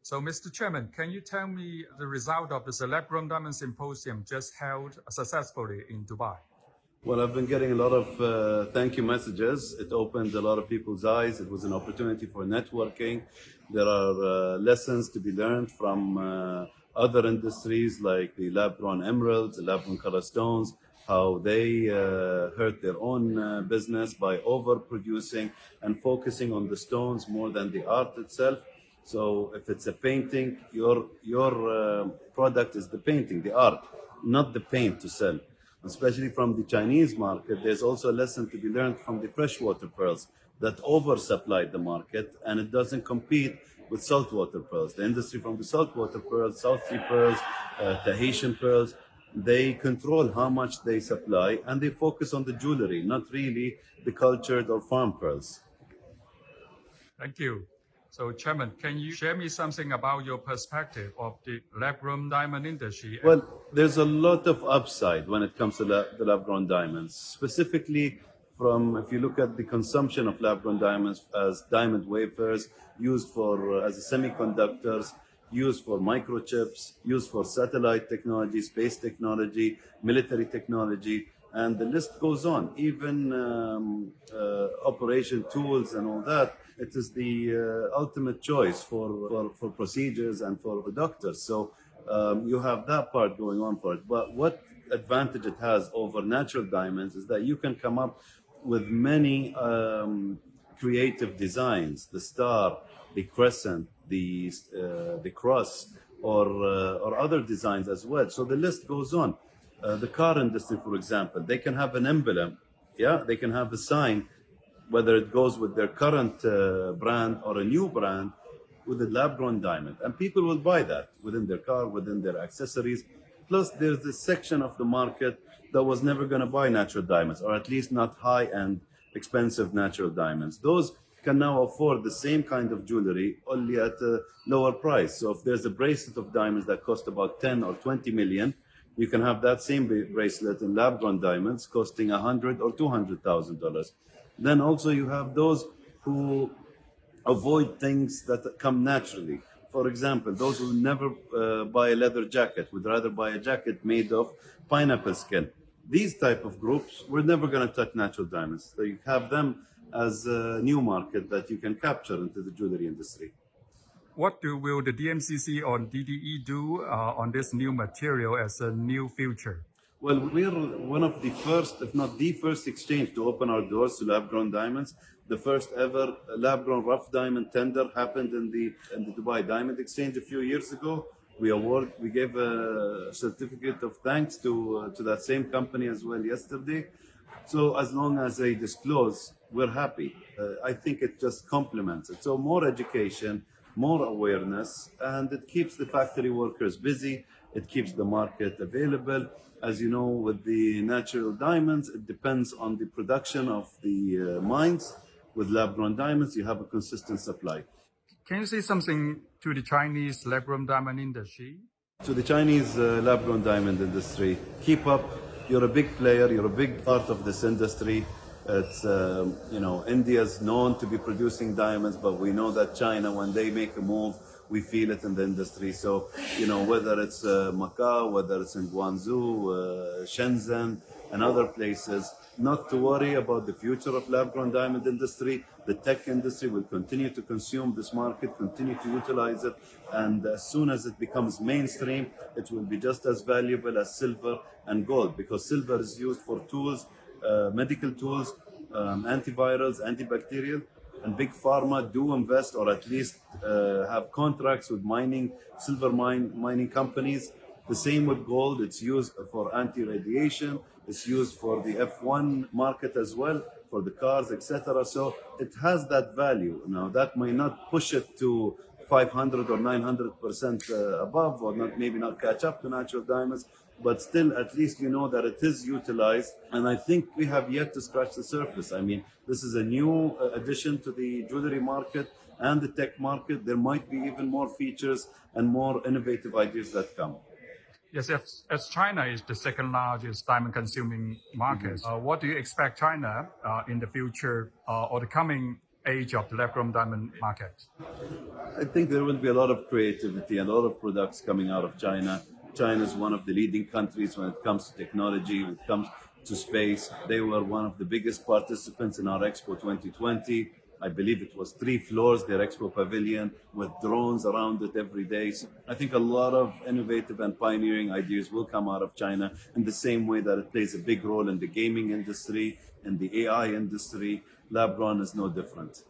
So, Mr. Chairman, can you tell me the result of the lab-grown diamond symposium just held successfully in Dubai? Well, I've been getting a lot of thank you messages. It opened a lot of people's eyes. It was an opportunity for networking. There are lessons to be learned from other industries like the lab-grown emeralds, the lab-grown color stones, how they hurt their own business by overproducing and focusing on the stones more than the art itself. So if it's a painting, your product is the painting, the art, not the paint to sell. Especially from the Chinese market, there's also a lesson to be learned from the freshwater pearls that oversupplied the market, and it doesn't compete with saltwater pearls. The industry from the saltwater pearls, South Sea pearls, Tahitian pearls, they control how much they supply, and they focus on the jewelry, not really the cultured or farm pearls. Thank you. So, Chairman, can you share me something about your perspective of the lab-grown diamond industry? Well, there's a lot of upside when it comes to the lab-grown diamonds. Specifically, if you look at the consumption of lab-grown diamonds as diamond wafers, used for as semiconductors, used for microchips, used for satellite technology, space technology, military technology, and the list goes on. Even operation tools and all that. It is the ultimate choice for procedures and for the doctors. So you have that part going on for it. But what advantage it has over natural diamonds is that you can come up with many creative designs: the star, the crescent, the cross, or other designs as well. So the list goes on. The car industry, for example, they can have an emblem. Yeah, they can have a sign, whether it goes with their current brand or a new brand, with a lab-grown diamond. And people will buy that within their car, within their accessories. Plus, there's this section of the market that was never going to buy natural diamonds, or at least not high-end, expensive natural diamonds. Those can now afford the same kind of jewelry, only at a lower price. So if there's a bracelet of diamonds that cost about 10 or 20 million, you can have that same bracelet in lab-grown diamonds costing $100,000 or $200,000. Then also you have those who avoid things that come naturally. For example, those who never buy a leather jacket, would rather buy a jacket made of pineapple skin. These type of groups, we're never going to touch natural diamonds. So you have them as a new market that you can capture into the jewelry industry. What will the DMCC or DDE do on this new material as a new future? Well, we're one of the first, if not the first exchange to open our doors to lab-grown diamonds. The first ever lab-grown rough diamond tender happened in the Dubai Diamond Exchange a few years ago. We gave a certificate of thanks to that same company as well yesterday. So as long as they disclose, we're happy. I think it just complements it. So more education, more awareness, and it keeps the factory workers busy. It keeps the market available. As you know, with the natural diamonds, it depends on the production of the mines. With lab-grown diamonds, you have a consistent supply. Can you say something to the Chinese lab-grown diamond industry? To the Chinese lab-grown diamond industry, keep up. You're a big player. You're a big part of this industry. It's, India's known to be producing diamonds, but we know that China, when they make a move, we feel it in the industry. So, whether it's Macau, whether it's in Guangzhou, Shenzhen, and other places, not to worry about the future of lab-grown diamond industry. The tech industry will continue to consume this market, continue to utilize it, and as soon as it becomes mainstream, it will be just as valuable as silver and gold, because silver is used for tools, medical tools, antivirals, antibacterial, and big pharma do invest, or at least have contracts with silver mining companies. The same with gold. It's used for anti-radiation. It's used for the F1 market as well, for the cars, etc. So it has that value. Now that may not push it to 500 or 900% above, or maybe not catch up to natural diamonds, but still at least you know that it is utilized. And I think we have yet to scratch the surface. I mean, this is a new addition to the jewelry market and the tech market. There might be even more features and more innovative ideas that come. Yes, as China is the second largest diamond consuming market, what do you expect China in the future or the coming age of the lab-grown diamond market? I think there will be a lot of creativity and a lot of products coming out of China. China is one of the leading countries when it comes to technology, when it comes to space. They were one of the biggest participants in our Expo 2020. I believe it was 3 floors, their Expo Pavilion, with drones around it every day. So I think a lot of innovative and pioneering ideas will come out of China in the same way that it plays a big role in the gaming industry, in the AI industry. Lab-grown is no different.